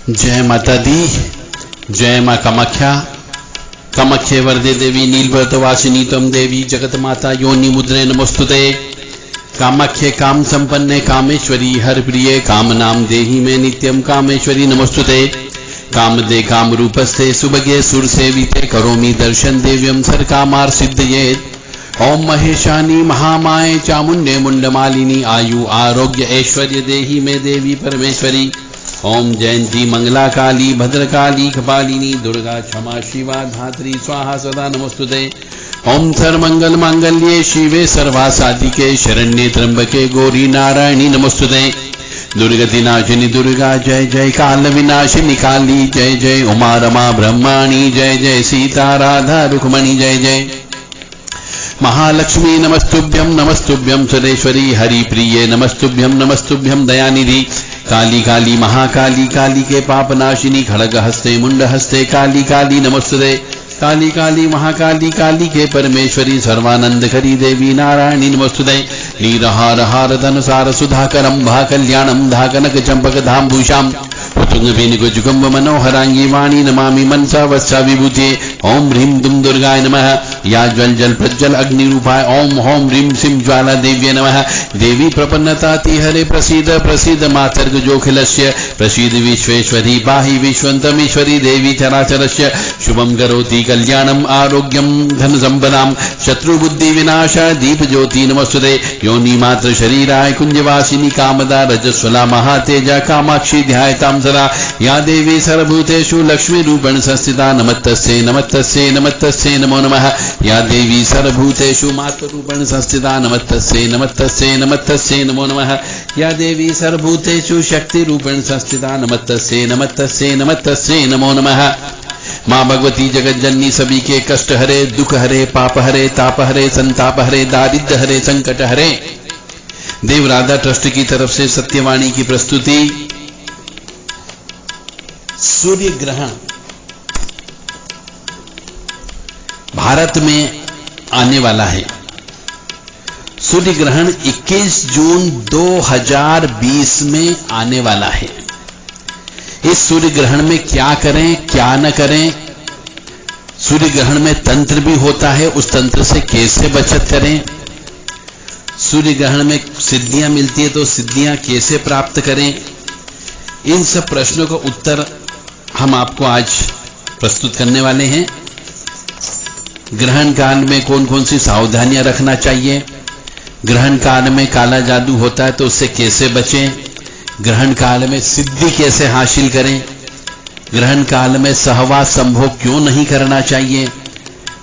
जय माता दी। जय माँ कामाख्या। कामाख्ये वरदे देवी नीलव्रतवासिनी त्वं देवी जगत माता योनि मुद्रे नमोस्तुते। कामाख्ये काम संपन्ने कामेश्वरी हर प्रिये काम नाम देहि में नित्यम कामेश्वरी नमोस्तुते। काम दे काम रूपस्ते सुभगे सुर सेविते करोमि दर्शन देव्यम सर कामार सिद्धयेत्। ओम महेशानी महामाये चामुंडे मुंडमालिनी आयु आरोग्य ऐश्वर्य देहि में देवी परमेश्वरी। ओम जयंती मंगला काली भद्रकाली कपालिनी दुर्गा क्षमा शिवा धात्री स्वाहा सदा नमोस्तुते। ओम सर्वमंगल मांगल्ये शिवे सर्वासाधिके शरण्ये त्र्यंबके गौरी नारायणी नमोस्तुते। दुर्गति नाशिनी दुर्गा जय जय काल विनाशिनी काली जय जय उमा रमा ब्रह्माणी जय जय सीता राधा रुक्मणी जय जय। महालक्ष्मी नमस्तुभ्यं सुरेश्वरी हरिप्रिये नमस्तुभ्यं दयानिधि। काली काली महाकाली काली के पाप नाशिनी खड़ग हस्ते मुंड हस्ते काली काली नमस्तुते। काली काली महाकाली काली के परमेश्वरी सर्वानंद करी देवी नारायणी नमस्तुते। नीरहार हार धनुसार सुधाकरम भा कल्याणम धा कनक चंपक धाम भूषाम तुंग भेनुक जुगम्ब मनोहरांगी वाणी नमामि मनसा वत्सा विभूते। ओम ह्रीं दुम दुर्गाय नमः। या ज्वल जल प्रज्वल अग्नि रूपाय ओम होम ह्रीं सिं ज्वाला देव्ये नमः। देवी प्रपन्नता तिहरे प्रसीद प्रसीद मातर्ग जोखिलस्य प्रसीद विश्वेश्वरी पाहि विश्वन्तमीश्वरी देवी चराचरस्य। शुभं करोति कल्याणम आरोग्यम धन संपदाम शत्रुबुद्धि विनाश दीप ज्योति नमस्तुते। योनि मात्र शरीराय कुंजवासिनी कामदा रजस्वला महातेजा कामाक्षी ध्यायतां सदा। या देवी सर्वभूतेषु लक्ष्मी रूपेण संस्थिता नमस्तस्यै नमस्तस्यै नमस्तस्यै नमो नमः। या देवी सर्वभूतेषु मातृरूपेण संस्थिता नमस्तस्यै नमस्तस्यै नमस्तस्यै नमो नमः। या देवी सर्वभूतेषु शक्ति रूपेण संस्थिता नमस्तस्यै नमस्तस्यै नमस्तस्यै नमो नमः। माँ भगवती जगत जननी सभी के कष्ट हरे दुख हरे पाप हरे ताप हरे संताप हरे दारिद्र हरे संकट हरे। देव राधा ट्रस्ट की तरफ से सत्यवाणी की प्रस्तुति। सूर्य ग्रहण भारत में आने वाला है। सूर्य ग्रहण 21 जून 2020 में आने वाला है। इस सूर्य ग्रहण में क्या करें क्या न करें, सूर्य ग्रहण में तंत्र भी होता है, उस तंत्र से कैसे बचत करें, सूर्य ग्रहण में सिद्धियां मिलती है तो सिद्धियां कैसे प्राप्त करें, इन सब प्रश्नों का उत्तर हम आपको आज प्रस्तुत करने वाले हैं। ग्रहण काल में कौन कौन सी सावधानियां रखना चाहिए, ग्रहण काल में काला जादू होता है तो उससे कैसे बचें, ग्रहण काल में सिद्धि कैसे हासिल करें, ग्रहण काल में सहवास संभोग क्यों नहीं करना चाहिए,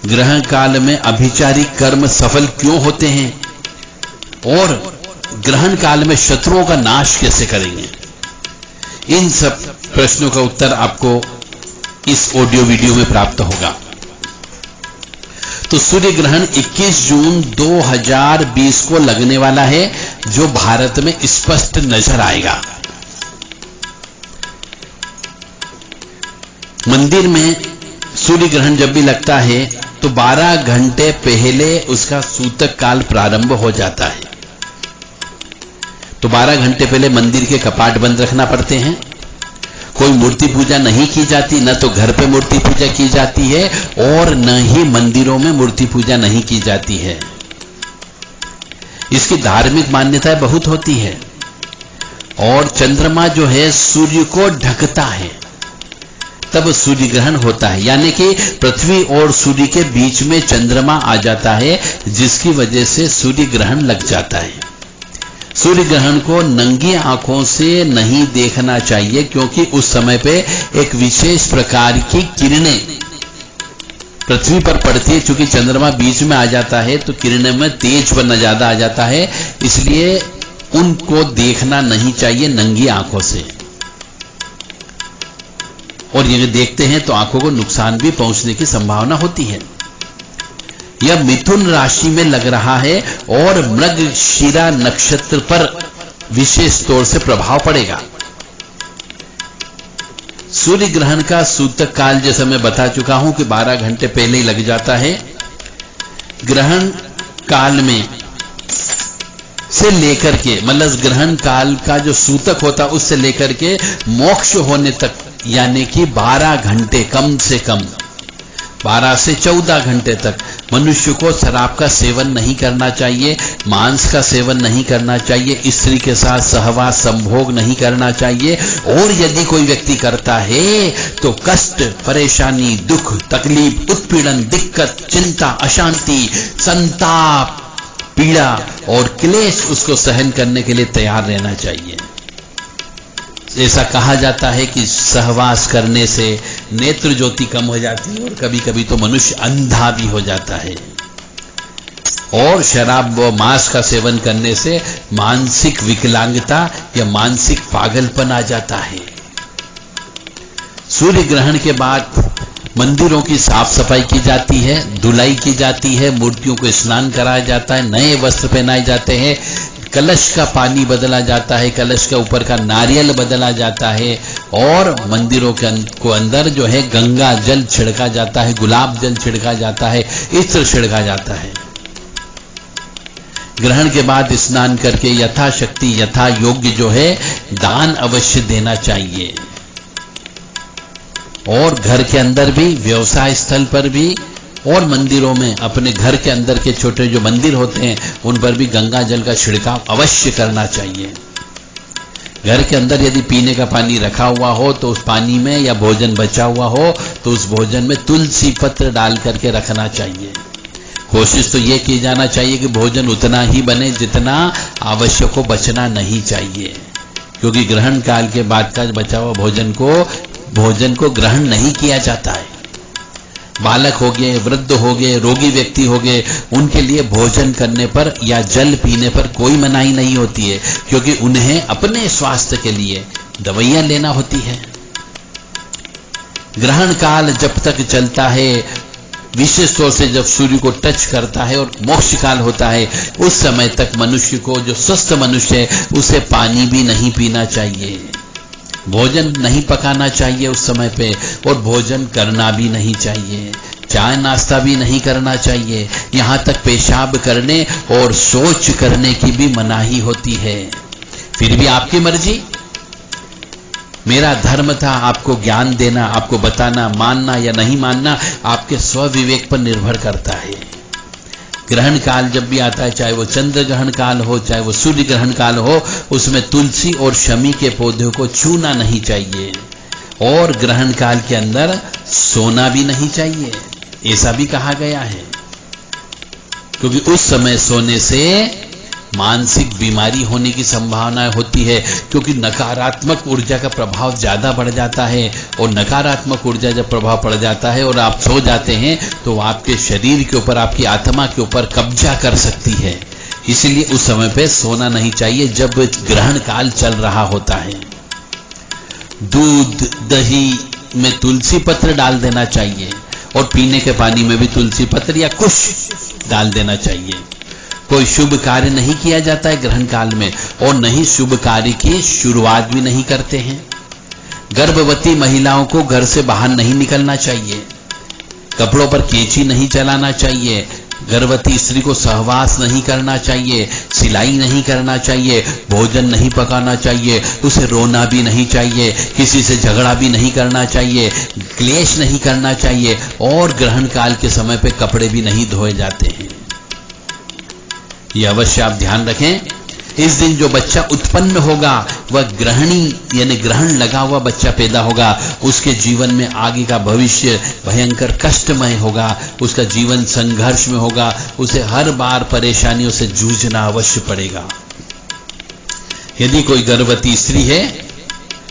ग्रहण काल में अभिचारी कर्म सफल क्यों होते हैं और ग्रहण काल में शत्रुओं का नाश कैसे करेंगे। इन सब प्रश्नों का उत्तर आपको इस ऑडियो वीडियो में प्राप्त होगा। तो सूर्य ग्रहण 21 जून 2020 को लगने वाला है, जो भारत में स्पष्ट नजर आएगा। मंदिर में सूर्य ग्रहण जब भी लगता है तो 12 घंटे पहले उसका सूतक काल प्रारंभ हो जाता है। तो 12 घंटे पहले मंदिर के कपाट बंद रखना पड़ते हैं। कोई मूर्ति पूजा नहीं की जाती, न तो घर पे मूर्ति पूजा की जाती है और न ही मंदिरों में मूर्ति पूजा नहीं की जाती है। इसकी धार्मिक मान्यताएं बहुत होती है। और चंद्रमा जो है सूर्य को ढकता है, तब सूर्य ग्रहण होता है, यानी कि पृथ्वी और सूर्य के बीच में चंद्रमा आ जाता है, जिसकी वजह से सूर्य ग्रहण लग जाता है। सूर्य ग्रहण को नंगी आंखों से नहीं देखना चाहिए, क्योंकि उस समय पे एक विशेष प्रकार की किरणें पृथ्वी पर पड़ती है। चूंकि चंद्रमा बीच में आ जाता है तो किरणें में तेजपन ज्यादा आ जाता है, इसलिए उनको देखना नहीं चाहिए नंगी आंखों से। और यदि देखते हैं तो आंखों को नुकसान भी पहुंचने की संभावना होती है। यह मिथुन राशि में लग रहा है और मृगशिरा नक्षत्र पर विशेष तौर से प्रभाव पड़ेगा। सूर्य ग्रहण का सूतक काल जैसा मैं बता चुका हूं कि 12 घंटे पहले ही लग जाता है। ग्रहण काल में से लेकर के मतलब ग्रहण काल का जो सूतक होता है उससे लेकर के मोक्ष होने तक यानी कि 12 घंटे, कम से कम 12 से 14 घंटे तक मनुष्य को शराब का सेवन नहीं करना चाहिए, मांस का सेवन नहीं करना चाहिए, स्त्री के साथ सहवास संभोग नहीं करना चाहिए। और यदि कोई व्यक्ति करता है तो कष्ट, परेशानी, दुख, तकलीफ, उत्पीड़न, दिक्कत, चिंता, अशांति, संताप, पीड़ा और क्लेश उसको सहन करने के लिए तैयार रहना चाहिए। ऐसा कहा जाता है कि सहवास करने से नेत्र ज्योति कम हो जाती है और कभी कभी तो मनुष्य अंधा भी हो जाता है। और शराब व मांस का सेवन करने से मानसिक विकलांगता या मानसिक पागलपन आ जाता है। सूर्य ग्रहण के बाद मंदिरों की साफ सफाई की जाती है, धुलाई की जाती है, मूर्तियों को स्नान कराया जाता है, नए वस्त्र पहनाए जाते हैं, कलश का पानी बदला जाता है, कलश के ऊपर का नारियल बदला जाता है और मंदिरों को अंदर जो है गंगा जल छिड़का जाता है, गुलाब जल छिड़का जाता है, इत्र छिड़का जाता है। ग्रहण के बाद स्नान करके यथाशक्ति यथा योग्य जो है दान अवश्य देना चाहिए। और घर के अंदर भी, व्यवसाय स्थल पर भी और मंदिरों में, अपने घर के अंदर के छोटे जो मंदिर होते हैं उन पर भी गंगा जल का छिड़काव अवश्य करना चाहिए। घर के अंदर यदि पीने का पानी रखा हुआ हो तो उस पानी में, या भोजन बचा हुआ हो तो उस भोजन में तुलसी पत्र डाल करके रखना चाहिए। कोशिश तो ये की जाना चाहिए कि भोजन उतना ही बने जितना आवश्यक हो, बचना नहीं चाहिए, क्योंकि ग्रहण काल के बाद का बचा हुआ भोजन को ग्रहण नहीं किया जाता है। बालक हो गए, वृद्ध हो गए, रोगी व्यक्ति हो गए, उनके लिए भोजन करने पर या जल पीने पर कोई मनाही नहीं होती है, क्योंकि उन्हें अपने स्वास्थ्य के लिए दवाइयां लेना होती है। ग्रहण काल जब तक चलता है, विशेष तौर से जब सूर्य को टच करता है और मोक्ष काल होता है, उस समय तक मनुष्य को, जो स्वस्थ मनुष्य है, उसे पानी भी नहीं पीना चाहिए, भोजन नहीं पकाना चाहिए उस समय पे, और भोजन करना भी नहीं चाहिए, चाय नाश्ता भी नहीं करना चाहिए। यहां तक पेशाब करने और शौच करने की भी मनाही होती है। फिर भी आपकी मर्जी, मेरा धर्म था आपको ज्ञान देना, आपको बताना, मानना या नहीं मानना आपके स्वविवेक पर निर्भर करता है। ग्रहण काल जब भी आता है, चाहे वो चंद्र ग्रहण काल हो, चाहे वो सूर्य ग्रहण काल हो, उसमें तुलसी और शमी के पौधों को छूना नहीं चाहिए। और ग्रहण काल के अंदर सोना भी नहीं चाहिए, ऐसा भी कहा गया है, क्योंकि उस समय सोने से मानसिक बीमारी होने की संभावना होती है, क्योंकि नकारात्मक ऊर्जा का प्रभाव ज्यादा बढ़ जाता है। और नकारात्मक ऊर्जा जब प्रभाव पड़ जाता है और आप सो जाते हैं तो आपके शरीर के ऊपर, आपकी आत्मा के ऊपर कब्जा कर सकती है। इसलिए उस समय पे सोना नहीं चाहिए जब ग्रहण काल चल रहा होता है। दूध, दही में तुलसी पत्र डाल देना चाहिए और पीने के पानी में भी तुलसी पत्र या कुश डाल देना चाहिए। कोई शुभ कार्य नहीं किया जाता है ग्रहण काल में, और नहीं शुभ कार्य की शुरुआत भी नहीं करते हैं। गर्भवती महिलाओं को घर से बाहर नहीं निकलना चाहिए, कपड़ों पर कैंची नहीं चलाना चाहिए, गर्भवती स्त्री को सहवास नहीं करना चाहिए, सिलाई नहीं करना चाहिए, भोजन नहीं पकाना चाहिए, उसे रोना भी नहीं चाहिए, किसी से झगड़ा भी नहीं करना चाहिए, क्लेश नहीं करना चाहिए। और ग्रहण काल के समय पे कपड़े भी नहीं धोए जाते हैं, ये अवश्य आप ध्यान रखें। इस दिन जो बच्चा उत्पन्न होगा वह ग्रहणी यानी ग्रहण लगा हुआ बच्चा पैदा होगा, उसके जीवन में आगे का भविष्य भयंकर कष्टमय होगा, उसका जीवन संघर्ष में होगा, उसे हर बार परेशानियों से जूझना अवश्य पड़ेगा। यदि कोई गर्भवती स्त्री है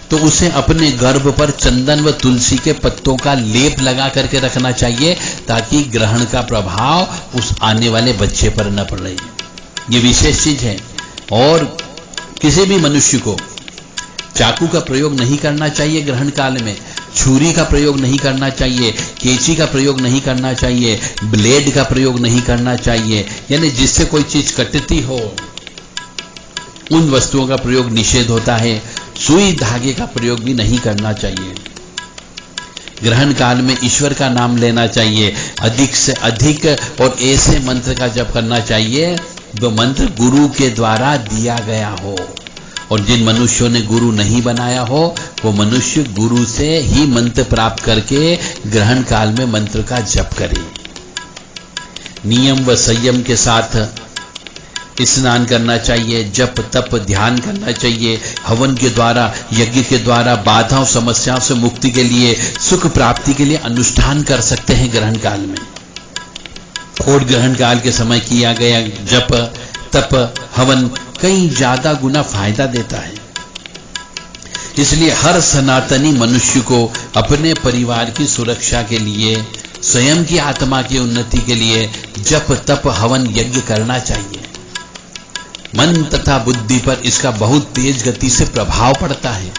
तो उसे अपने गर्भ पर चंदन व तुलसी के पत्तों का लेप लगा करके रखना चाहिए, ताकि ग्रहण का प्रभाव उस आने वाले बच्चे पर न पड़े। ये विशेष चीज है। और किसी भी मनुष्य को चाकू का प्रयोग नहीं करना चाहिए ग्रहण काल में, छुरी का प्रयोग नहीं करना चाहिए, कैंची का प्रयोग नहीं करना चाहिए, ब्लेड का प्रयोग नहीं करना चाहिए, यानी जिससे कोई चीज कटती हो उन वस्तुओं का प्रयोग निषेध होता है। सुई धागे का प्रयोग भी नहीं करना चाहिए। ग्रहण काल में ईश्वर का नाम लेना चाहिए, अधिक से अधिक, और ऐसे मंत्र का जप करना चाहिए जो मंत्र गुरु के द्वारा दिया गया हो, और जिन मनुष्यों ने गुरु नहीं बनाया हो वो मनुष्य गुरु से ही मंत्र प्राप्त करके ग्रहण काल में मंत्र का जप करे। नियम व संयम के साथ स्नान करना चाहिए, जप तप ध्यान करना चाहिए। हवन के द्वारा, यज्ञ के द्वारा बाधाओं समस्याओं से मुक्ति के लिए, सुख प्राप्ति के लिए अनुष्ठान कर सकते हैं ग्रहण काल में। और ग्रहण काल के समय किया गया जप तप हवन कई ज्यादा गुना फायदा देता है। इसलिए हर सनातनी मनुष्य को अपने परिवार की सुरक्षा के लिए, स्वयं की आत्मा की उन्नति के लिए जप तप हवन यज्ञ करना चाहिए। मन तथा बुद्धि पर इसका बहुत तेज गति से प्रभाव पड़ता है।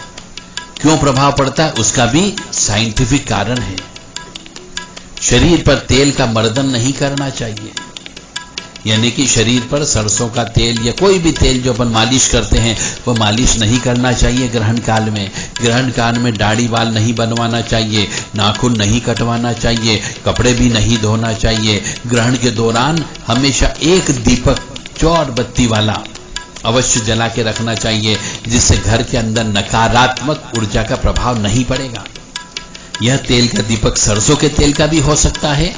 क्यों प्रभाव पड़ता है उसका भी साइंटिफिक कारण है। शरीर पर तेल का मर्दन नहीं करना चाहिए, यानी कि शरीर पर सरसों का तेल या कोई भी तेल जो अपन मालिश करते हैं वो मालिश नहीं करना चाहिए ग्रहण काल में। ग्रहण काल में दाढ़ी बाल नहीं बनवाना चाहिए, नाखून नहीं कटवाना चाहिए, कपड़े भी नहीं धोना चाहिए। ग्रहण के दौरान हमेशा एक दीपक चौर बत्ती वाला अवश्य जला के रखना चाहिए, जिससे घर के अंदर नकारात्मक ऊर्जा का प्रभाव नहीं पड़ेगा। यह तेल का दीपक सरसों के तेल का भी हो सकता है,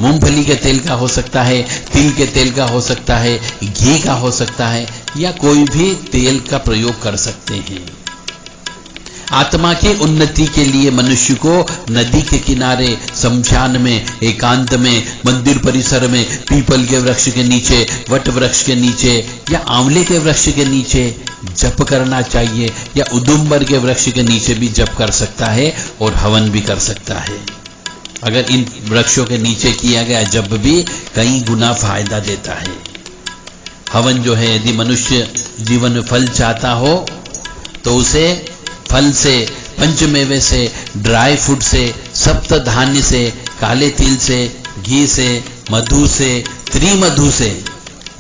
मूंगफली के तेल का हो सकता है, तिल के तेल का हो सकता है, घी का हो सकता है, या कोई भी तेल का प्रयोग कर सकते हैं। आत्मा की उन्नति के लिए मनुष्य को नदी के किनारे, शमशान में, एकांत में, मंदिर परिसर में, पीपल के वृक्ष के नीचे, वट वृक्ष के नीचे या आंवले के वृक्ष के नीचे जप करना चाहिए, या उदुम्बर के वृक्ष के नीचे भी जप कर सकता है और हवन भी कर सकता है। अगर इन वृक्षों के नीचे किया गया जप भी कई गुना फायदा देता है। हवन जो है, यदि मनुष्य जीवन में फल चाहता हो तो उसे फल से, पंचमेवे से, ड्राई फ्रूट से, सप्त धान्य से, काले तिल से, घी से, मधु से, त्रिमधु से,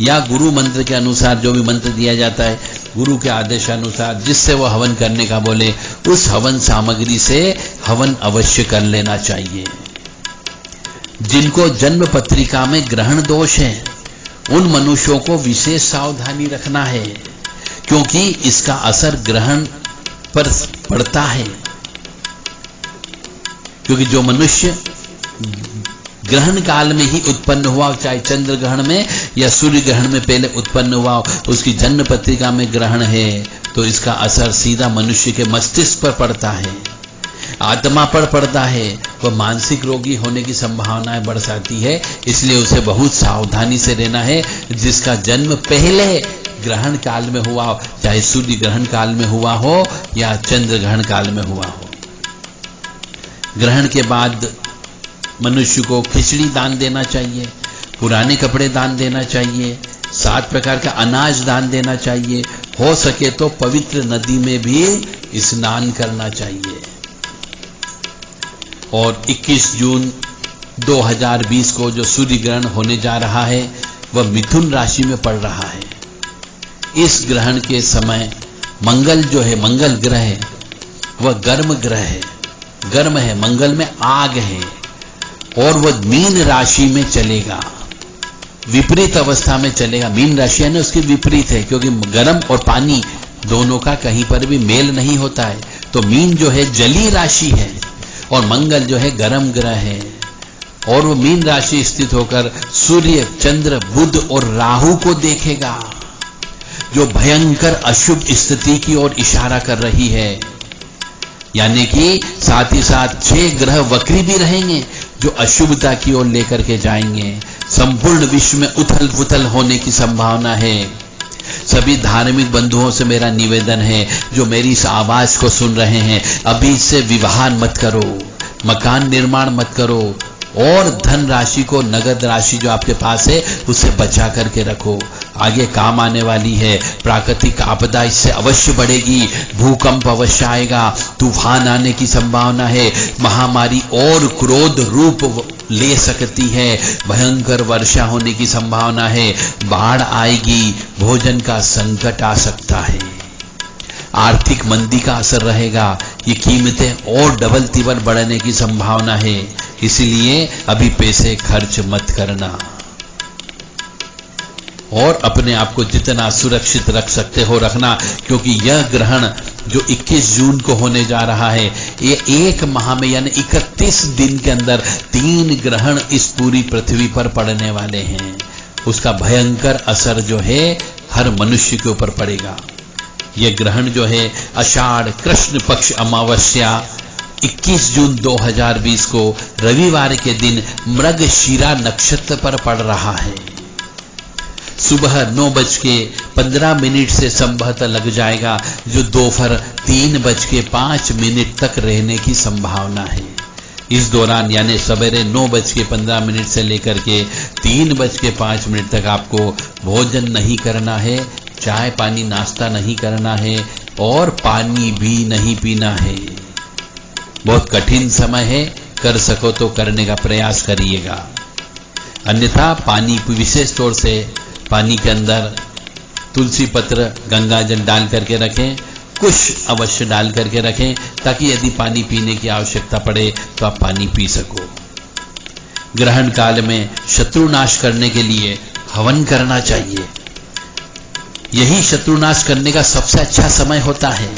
या गुरु मंत्र के अनुसार जो भी मंत्र दिया जाता है गुरु के आदेशानुसार, जिससे वो हवन करने का बोले, उस हवन सामग्री से हवन अवश्य कर लेना चाहिए। जिनको जन्म पत्रिका में ग्रहण दोष है उन मनुष्यों को विशेष सावधानी रखना है, क्योंकि इसका असर ग्रहण पर पड़ता है। क्योंकि जो मनुष्य ग्रहण काल में ही उत्पन्न हुआ, चाहे चंद्र ग्रहण में या सूर्य ग्रहण में पहले उत्पन्न हुआ, उसकी जन्म पत्रिका में ग्रहण है, तो इसका असर सीधा मनुष्य के मस्तिष्क पर पड़ता है, आत्मा पर पड़ता है। वह मानसिक रोगी होने की संभावनाएं बढ़ जाती है। इसलिए उसे बहुत सावधानी से रहना है। जिसका जन्म पहले ग्रहण काल में हुआ हो, चाहे सूर्य ग्रहण काल में हुआ हो या चंद्र ग्रहण काल में हुआ हो। ग्रहण के बाद मनुष्य को खिचड़ी दान देना चाहिए, पुराने कपड़े दान देना चाहिए, 7 प्रकार का अनाज दान देना चाहिए। हो सके तो पवित्र नदी में भी स्नान करना चाहिए। और 21 जून 2020 को जो सूर्य ग्रहण होने जा रहा है वह मिथुन राशि में पड़ रहा है। इस ग्रहण के समय मंगल जो है, मंगल ग्रह है, वह गर्म ग्रह है, गर्म है, मंगल में आग है, और वह मीन राशि में चलेगा, विपरीत अवस्था में चलेगा। मीन राशि है ना, उसकी विपरीत है, क्योंकि गर्म और पानी दोनों का कहीं पर भी मेल नहीं होता है। तो मीन जो है जली राशि है और मंगल जो है गर्म ग्रह है, और वो मीन राशि स्थित होकर सूर्य, चंद्र, बुध और राहु को देखेगा, जो भयंकर अशुभ स्थिति की ओर इशारा कर रही है। यानी कि साथ ही साथ 6 ग्रह वक्री भी रहेंगे जो अशुभता की ओर लेकर के जाएंगे। संपूर्ण विश्व में उथल पुथल होने की संभावना है। सभी धार्मिक बंधुओं से मेरा निवेदन है जो मेरी इस आवाज को सुन रहे हैं, अभी से विवाह मत करो, मकान निर्माण मत करो, और धन राशि को, नगद राशि जो आपके पास है उसे बचा करके रखो, आगे काम आने वाली है। प्राकृतिक आपदा इससे अवश्य बढ़ेगी, भूकंप अवश्य आएगा, तूफान आने की संभावना है, महामारी और क्रोध रूप ले सकती है, भयंकर वर्षा होने की संभावना है, बाढ़ आएगी, भोजन का संकट आ सकता है, आर्थिक मंदी का असर रहेगा, ये कीमतें और डबल तिबल बढ़ने की संभावना है। इसलिए अभी पैसे खर्च मत करना। और अपने आप को जितना सुरक्षित रख सकते हो रखना, क्योंकि यह ग्रहण जो 21 जून को होने जा रहा है, ये एक माह में यानी 31 दिन के अंदर 3 ग्रहण इस पूरी पृथ्वी पर पड़ने वाले हैं। उसका भयंकर असर जो है हर मनुष्य के ऊपर पड़ेगा। यह ग्रहण जो है आषाढ़ कृष्ण पक्ष अमावस्या 21 जून 2020 को रविवार के दिन मृगशिरा नक्षत्र पर पड़ रहा है। सुबह 9:15 से संभवतः लग जाएगा, जो दोपहर 3:05 तक रहने की संभावना है। इस दौरान यानी सवेरे 9:15 से लेकर के 3:05 तक आपको भोजन नहीं करना है, चाय पानी नाश्ता नहीं करना है और पानी भी नहीं पीना है। बहुत कठिन समय है, कर सको तो करने का प्रयास करिएगा। अन्यथा पानी विशेष तौर से पानी के अंदर तुलसी पत्र गंगा जल डाल करके रखें, कुछ अवश्य डाल करके रखें, ताकि यदि पानी पीने की आवश्यकता पड़े तो आप पानी पी सको। ग्रहण काल में शत्रुनाश करने के लिए हवन करना चाहिए। यही शत्रुनाश करने का सबसे अच्छा समय होता है।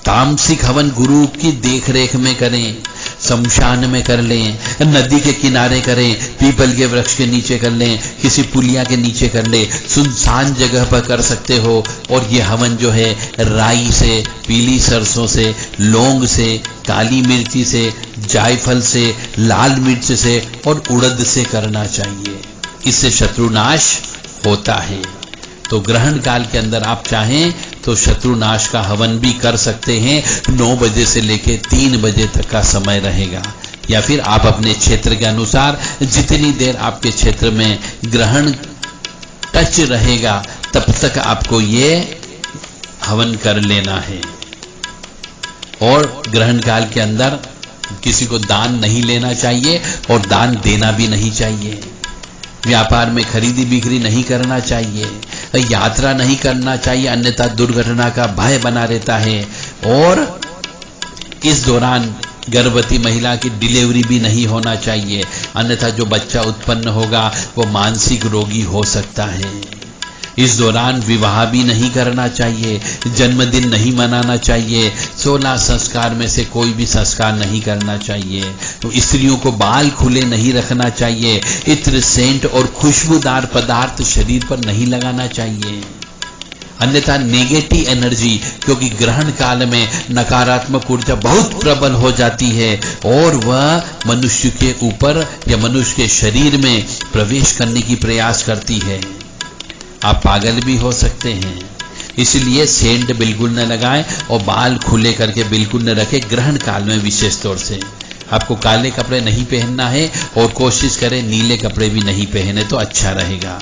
तामसिक हवन गुरु की देखरेख में करें, शमशान में कर लें, नदी के किनारे करें, पीपल के वृक्ष के नीचे कर लें, किसी पुलिया के नीचे कर लें, सुनसान जगह पर कर सकते हो। और ये हवन जो है राई से, पीली सरसों से, लौंग से, काली मिर्ची से, जायफल से, लाल मिर्च से और उड़द से करना चाहिए। इससे शत्रुनाश होता है। तो ग्रहण काल के अंदर आप चाहें तो शत्रुनाश का हवन भी कर सकते हैं। 9 बजे से लेकर 3 बजे तक का समय रहेगा, या फिर आप अपने क्षेत्र के अनुसार जितनी देर आपके क्षेत्र में ग्रहण टच रहेगा तब तक आपको ये हवन कर लेना है। और ग्रहण काल के अंदर किसी को दान नहीं लेना चाहिए और दान देना भी नहीं चाहिए। व्यापार में खरीदी बिक्री नहीं करना चाहिए, यात्रा नहीं करना चाहिए, अन्यथा दुर्घटना का भय बना रहता है। और इस दौरान गर्भवती महिला की डिलीवरी भी नहीं होना चाहिए, अन्यथा जो बच्चा उत्पन्न होगा वो मानसिक रोगी हो सकता है। इस दौरान विवाह भी नहीं करना चाहिए, जन्मदिन नहीं मनाना चाहिए, 16 संस्कार में से कोई भी संस्कार नहीं करना चाहिए। तो स्त्रियों को बाल खुले नहीं रखना चाहिए, इत्र सेंट और खुशबूदार पदार्थ शरीर पर नहीं लगाना चाहिए, अन्यथा नेगेटिव एनर्जी, क्योंकि ग्रहण काल में नकारात्मक ऊर्जा बहुत प्रबल हो जाती है और वह मनुष्य के ऊपर या मनुष्य के शरीर में प्रवेश करने की प्रयास करती है। आप पागल भी हो सकते हैं। इसलिए सेंट बिल्कुल न लगाएं और बाल खुले करके बिल्कुल न रखें ग्रहण काल में। विशेष तौर से आपको काले कपड़े नहीं पहनना है और कोशिश करें नीले कपड़े भी नहीं पहने तो अच्छा रहेगा।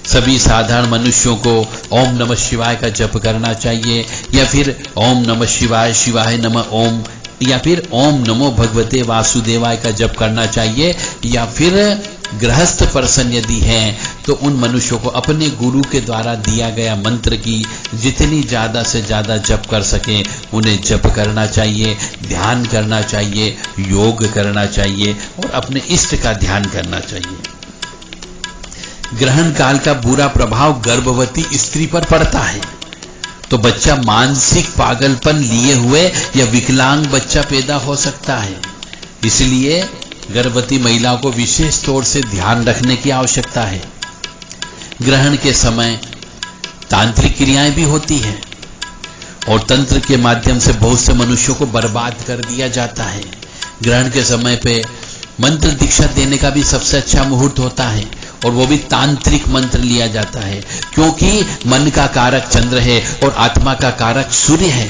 सभी साधारण मनुष्यों को ओम नमः शिवाय का जप करना चाहिए, या फिर ओम नमः शिवाय शिवाय नमः ओम, या फिर ओम नमो भगवते वासुदेवाय का जप करना चाहिए। या फिर गृहस्थ पर्सन यदि हैं तो उन मनुष्यों को अपने गुरु के द्वारा दिया गया मंत्र की जितनी ज्यादा से ज्यादा जप कर सकें उन्हें जप करना चाहिए, ध्यान करना चाहिए, योग करना चाहिए और अपने इष्ट का ध्यान करना चाहिए। ग्रहण काल का बुरा प्रभाव गर्भवती स्त्री पर पड़ता है, तो बच्चा मानसिक पागलपन लिए हुए या विकलांग बच्चा पैदा हो सकता है। इसलिए गर्भवती महिलाओं को विशेष तौर से ध्यान रखने की आवश्यकता है। ग्रहण के समय तांत्रिक क्रियाएं भी होती हैं और तंत्र के माध्यम से बहुत से मनुष्यों को बर्बाद कर दिया जाता है। ग्रहण के समय पे मंत्र दीक्षा देने का भी सबसे अच्छा मुहूर्त होता है और वो भी तांत्रिक मंत्र लिया जाता है, क्योंकि मन का कारक चंद्र है और आत्मा का कारक सूर्य है,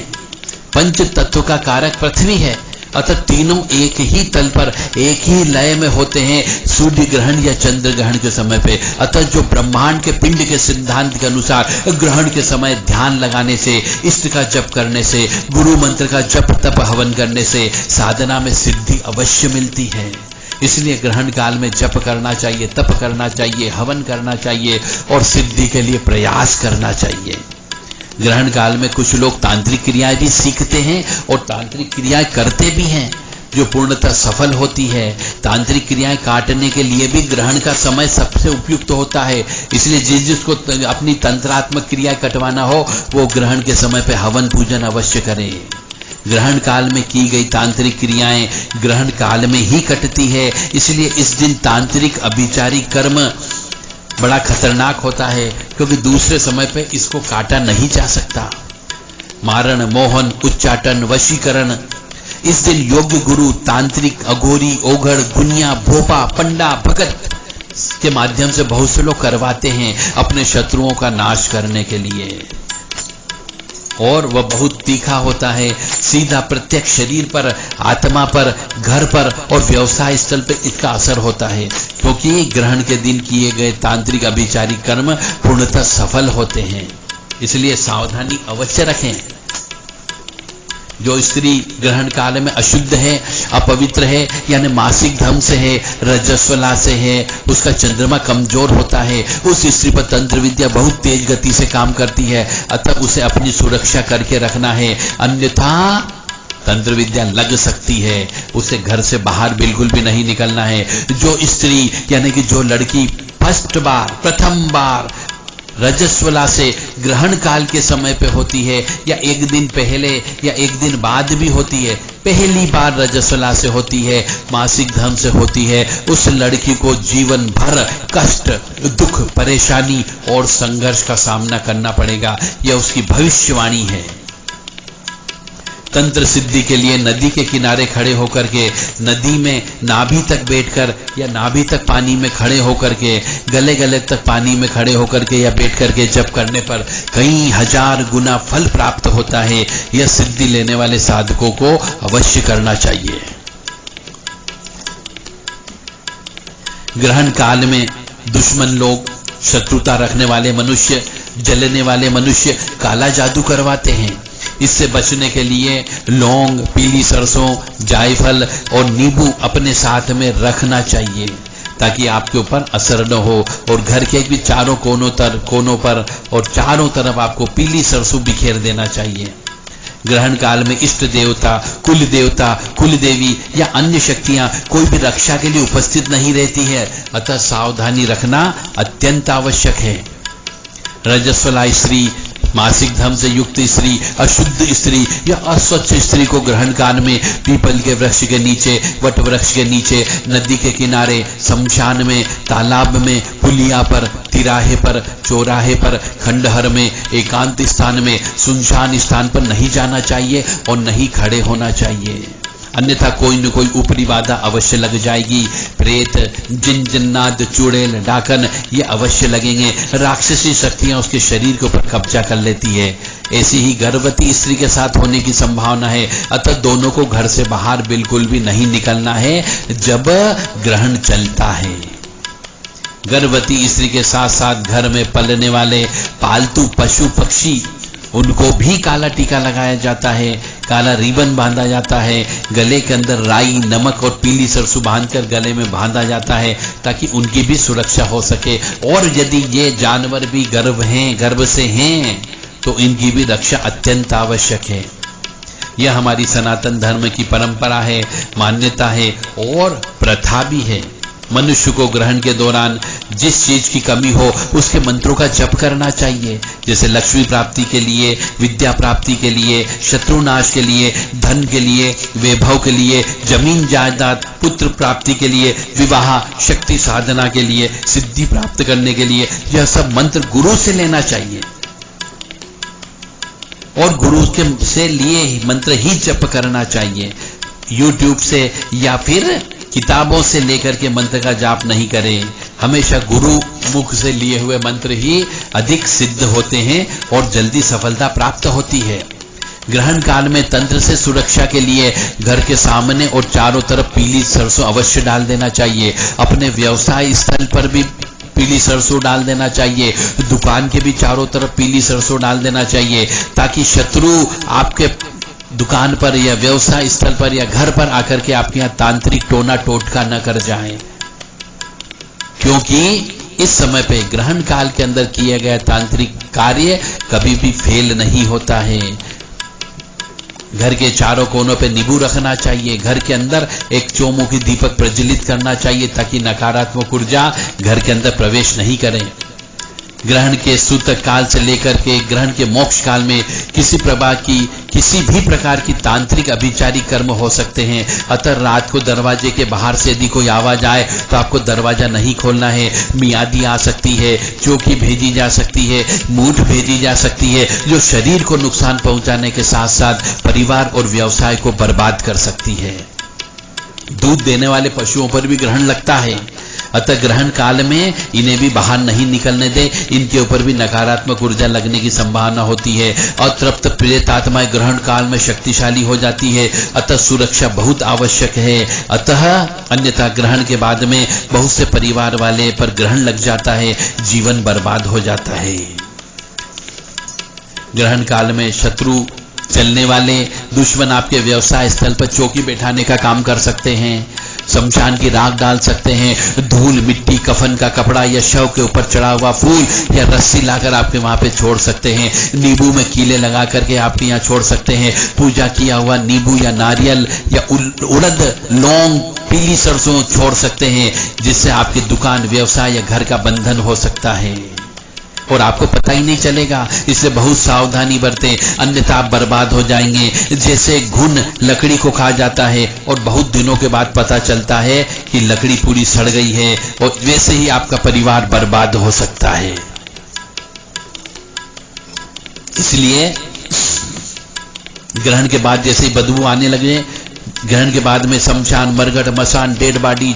पंच तत्व का कारक पृथ्वी है। अतः तीनों एक ही तल पर एक ही लय में होते हैं सूर्य ग्रहण या चंद्र ग्रहण के समय पे। अतः जो ब्रह्मांड के पिंड के सिद्धांत के अनुसार ग्रहण के समय ध्यान लगाने से, इष्ट का जप करने से, गुरु मंत्र का जप तप हवन करने से साधना में सिद्धि अवश्य मिलती है। इसलिए ग्रहण काल में जप करना चाहिए, तप करना चाहिए, हवन करना चाहिए और सिद्धि के लिए प्रयास करना चाहिए। ग्रहण काल में कुछ लोग तांत्रिक क्रियाएं भी सीखते हैं और तांत्रिक क्रियाएं करते भी हैं, जो पूर्णतः सफल होती है। तांत्रिक क्रियाएं काटने के लिए भी ग्रहण का समय सबसे उपयुक्त होता है। इसलिए जिसको अपनी तंत्रात्मक क्रिया कटवाना हो वो ग्रहण के समय पे हवन पूजन अवश्य करे। ग्रहण काल में की गई तांत्रिक क्रियाएं ग्रहण काल में ही कटती है। इसलिए इस दिन तांत्रिक अभिचारी कर्म बड़ा खतरनाक होता है, क्योंकि दूसरे समय पे इसको काटा नहीं जा सकता। मारण, मोहन, उच्चाटन, वशीकरण, इस दिन योग्य गुरु तांत्रिक, अघोरी, ओघड़, गुनिया, भोपा, पंडा, भगत के माध्यम से बहुत से लोग करवाते हैं अपने शत्रुओं का नाश करने के लिए। और वह बहुत तीखा होता है, सीधा प्रत्यक्ष शरीर पर, आत्मा पर, घर पर और व्यवसाय स्थल पर इसका असर होता है, क्योंकि ग्रहण के दिन किए गए तांत्रिक अभिचारी कर्म पूर्णतः सफल होते हैं। इसलिए सावधानी अवश्य रखें। जो स्त्री ग्रहण काल में अशुद्ध है, अपवित्र है, यानी मासिक धर्म से है, रजस्वला से है, उसका चंद्रमा कमजोर होता है, उस स्त्री पर तंत्र विद्या बहुत तेज गति से काम करती है। अतः उसे अपनी सुरक्षा करके रखना है, अन्यथा तंत्र विद्या लग सकती है। उसे घर से बाहर बिल्कुल भी नहीं निकलना है। जो स्त्री यानी कि जो लड़की प्रथम बार रजस्वला से ग्रहण काल के समय पे होती है, या एक दिन पहले या एक दिन बाद भी होती है, पहली बार रजस्वला से होती है, मासिक धर्म से होती है, उस लड़की को जीवन भर कष्ट, दुख, परेशानी और संघर्ष का सामना करना पड़ेगा। यह उसकी भविष्यवाणी है। तंत्र सिद्धि के लिए नदी के किनारे खड़े होकर के, नदी में नाभि तक बैठकर या नाभि तक पानी में खड़े होकर के, गले गले तक पानी में खड़े होकर के या बैठ करके जप करने पर कई हजार गुना फल प्राप्त होता है। यह सिद्धि लेने वाले साधकों को अवश्य करना चाहिए। ग्रहण काल में दुश्मन लोग, शत्रुता रखने वाले मनुष्य, जलने वाले मनुष्य काला जादू करवाते हैं। इससे बचने के लिए लौंग, पीली सरसों, जायफल और नींबू अपने साथ में रखना चाहिए, ताकि आपके ऊपर असर न हो। और घर के भी चारों कोनों पर और चारों तरफ आपको पीली सरसों बिखेर देना चाहिए। ग्रहण काल में इष्ट देवता, कुल देवी या अन्य शक्तियां कोई भी रक्षा के लिए उपस्थित नहीं रहती है, अतः सावधानी रखना अत्यंत आवश्यक है। रजस्वला स्त्री, मासिक धर्म से युक्त स्त्री, अशुद्ध स्त्री या अस्वच्छ स्त्री को ग्रहण काल में पीपल के वृक्ष के नीचे, वट वृक्ष के नीचे, नदी के किनारे, शमशान में, तालाब में, पुलिया पर, तिराहे पर, चौराहे पर, खंडहर में, एकांत स्थान में, सुनसान स्थान पर नहीं जाना चाहिए और नहीं खड़े होना चाहिए, अन्यथा कोई न कोई ऊपरी बाधा अवश्य लग जाएगी। प्रेत, जिन, जिन्नात, चुड़ैल, डाकन ये अवश्य लगेंगे। राक्षसी शक्तियां उसके शरीर के ऊपर कब्जा कर लेती है। ऐसी ही गर्भवती स्त्री के साथ होने की संभावना है। अतः दोनों को घर से बाहर बिल्कुल भी नहीं निकलना है जब ग्रहण चलता है। गर्भवती स्त्री के साथ साथ घर में पलने वाले पालतू पशु पक्षी, उनको भी काला टीका लगाया जाता है, काला रिबन बांधा जाता है, गले के अंदर राई, नमक और पीली सरसों बांधकर गले में बांधा जाता है, ताकि उनकी भी सुरक्षा हो सके। और यदि ये जानवर भी गर्भ से हैं तो इनकी भी रक्षा अत्यंत आवश्यक है। यह हमारी सनातन धर्म की परंपरा है, मान्यता है और प्रथा भी है। मनुष्य को ग्रहण के दौरान जिस चीज की कमी हो उसके मंत्रों का जप करना चाहिए, जैसे लक्ष्मी प्राप्ति के लिए, विद्या प्राप्ति के लिए, शत्रुनाश के लिए, धन के लिए, वैभव के लिए, जमीन जायदाद, पुत्र प्राप्ति के लिए, विवाह, शक्ति साधना के लिए, सिद्धि प्राप्त करने के लिए, यह सब मंत्र गुरु से लेना चाहिए और गुरु के से लिए मंत्र ही जप करना चाहिए। YouTube से या फिर किताबों से लेकर के मंत्र का जाप नहीं करें। हमेशा गुरु मुख से लिए हुए मंत्र ही अधिक सिद्ध होते हैं और जल्दी सफलता प्राप्त होती है। ग्रहण काल में तंत्र से सुरक्षा के लिए घर के सामने और चारों तरफ पीली सरसों अवश्य डाल देना चाहिए। अपने व्यवसाय स्थल पर भी पीली सरसों डाल देना चाहिए, दुकान के भी चारों तरफ पीली सरसों डाल देना चाहिए, ताकि शत्रु आपके दुकान पर या व्यवसाय स्थल पर या घर पर आकर के आपके यहाँ तांत्रिक टोना टोटका न कर जाएं, क्योंकि इस समय पे ग्रहण काल के अंदर किया गया तांत्रिक कार्य कभी भी फेल नहीं होता है। घर के चारों कोनों पे नींबू रखना चाहिए। घर के अंदर एक चौमुखी दीपक प्रज्वलित करना चाहिए ताकि नकारात्मक ऊर्जा घर के अंदर प्रवेश नहीं करे। ग्रहण के सूतक काल से लेकर के ग्रहण के मोक्ष काल में किसी भी प्रकार की तांत्रिक अभिचारी कर्म हो सकते हैं। अतः रात को दरवाजे के बाहर से यदि कोई आवाज आए तो आपको दरवाजा नहीं खोलना है। मियादी आ सकती है, चौकी भेजी जा सकती है, मूठ भेजी जा सकती है, जो शरीर को नुकसान पहुंचाने के साथ साथ परिवार और व्यवसाय को बर्बाद कर सकती है। दूध देने वाले पशुओं पर भी ग्रहण लगता है। अतः ग्रहण काल में इन्हें भी बाहर नहीं निकलने दें। इनके ऊपर भी नकारात्मक ऊर्जा लगने की संभावना होती है। अतृप्त प्रेत आत्माएं ग्रहण काल में शक्तिशाली हो जाती है। अतः सुरक्षा बहुत आवश्यक है। अतः अन्यथा ग्रहण के बाद में बहुत से परिवार वाले पर ग्रहण लग जाता है, जीवन बर्बाद हो जाता है। ग्रहण काल में शत्रु चलने वाले दुश्मन आपके व्यवसाय स्थल पर चौकी बैठाने का काम कर सकते हैं। शमशान की राख डाल सकते हैं। धूल मिट्टी कफन का कपड़ा या शव के ऊपर चढ़ा हुआ फूल या रस्सी लाकर आपके वहां पे छोड़ सकते हैं। नींबू में कीले लगा करके आपके यहाँ छोड़ सकते हैं। पूजा किया हुआ नींबू या नारियल या उड़द लौंग पीली सरसों छोड़ सकते हैं, जिससे आपकी दुकान व्यवसाय या घर का बंधन हो सकता है और आपको पता ही नहीं चलेगा। इसलिए बहुत सावधानी बरतें, अन्यथा आप बर्बाद हो जाएंगे। जैसे घुन लकड़ी को खा जाता है और बहुत दिनों के बाद पता चलता है कि लकड़ी पूरी सड़ गई है, और वैसे ही आपका परिवार बर्बाद हो सकता है। इसलिए ग्रहण के बाद जैसे ही बदबू आने लगे, ग्रहण के बाद में शमशान, मरघट, मसान, डेड बॉडी,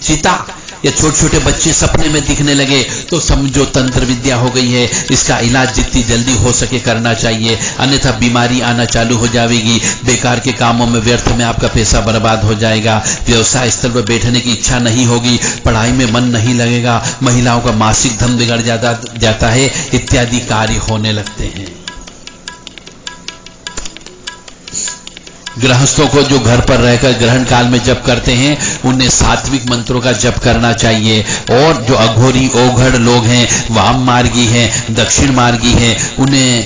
चिता या छोटे छोटे बच्चे सपने में दिखने लगे तो समझो तंत्र विद्या हो गई है। इसका इलाज जितनी जल्दी हो सके करना चाहिए, अन्यथा बीमारी आना चालू हो जाएगी। बेकार के कामों में व्यर्थ में आपका पैसा बर्बाद हो जाएगा। व्यवसाय स्थल पर बैठने की इच्छा नहीं होगी, पढ़ाई में मन नहीं लगेगा, महिलाओं का मासिक धर्म बिगड़ जाता है, इत्यादि कार्य होने लगते हैं। गृहस्थों को जो घर पर रहकर ग्रहण काल में जप करते हैं उन्हें सात्विक मंत्रों का जप करना चाहिए। और जो अघोरी ओघड़ लोग हैं, वाम मार्गी हैं, दक्षिण मार्गी हैं, उन्हें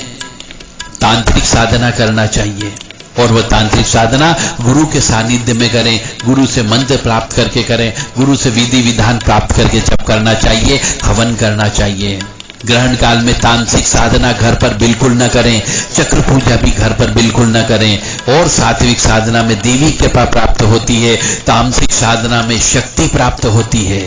तांत्रिक साधना करना चाहिए। और वह तांत्रिक साधना गुरु के सानिध्य में करें, गुरु से मंत्र प्राप्त करके करें, गुरु से विधि विधान प्राप्त करके जप करना चाहिए, हवन करना चाहिए। ग्रहण काल में तांत्रिक साधना घर पर बिल्कुल न करें, चक्र पूजा भी घर पर बिल्कुल न करें। और सात्विक साधना में देवी कृपा प्राप्त होती है, तामसिक साधना में शक्ति प्राप्त होती है।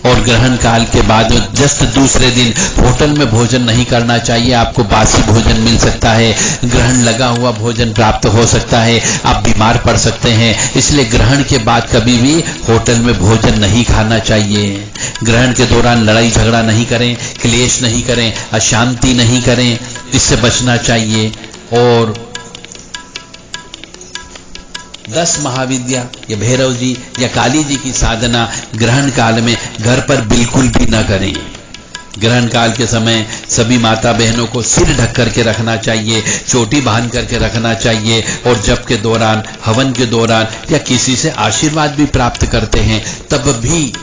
और ग्रहण काल के बाद जस्ट दूसरे दिन होटल में भोजन नहीं करना चाहिए, आपको बासी भोजन मिल सकता है, ग्रहण लगा हुआ भोजन प्राप्त हो सकता है, आप बीमार पड़ सकते हैं। इसलिए ग्रहण के बाद कभी भी होटल में भोजन नहीं खाना चाहिए। ग्रहण के दौरान लड़ाई झगड़ा नहीं करें, क्लेश नहीं करें, अशांति नहीं करें, इससे बचना चाहिए। और 10 महाविद्या या भैरव जी या काली जी की साधना ग्रहण काल में घर पर बिल्कुल भी न करें। ग्रहण काल के समय सभी माता बहनों को सिर ढक करके रखना चाहिए, चोटी बांध करके रखना चाहिए। और जप के दौरान, हवन के दौरान या किसी से आशीर्वाद भी प्राप्त करते हैं तब भी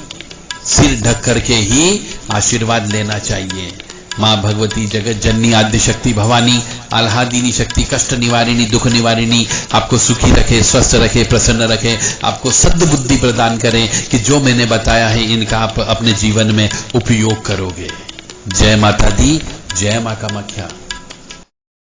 सिर ढक करके ही आशीर्वाद लेना चाहिए। मां भगवती जगत जननी आद्य शक्ति भवानी आह्लादिनी शक्ति, कष्ट निवारिणी, दुख निवारिणी आपको सुखी रखे, स्वस्थ रखे, प्रसन्न रखे, आपको सद्बुद्धि प्रदान करें कि जो मैंने बताया है इनका आप अपने जीवन में उपयोग करोगे। जय माता दी, जय मां कामाख्या।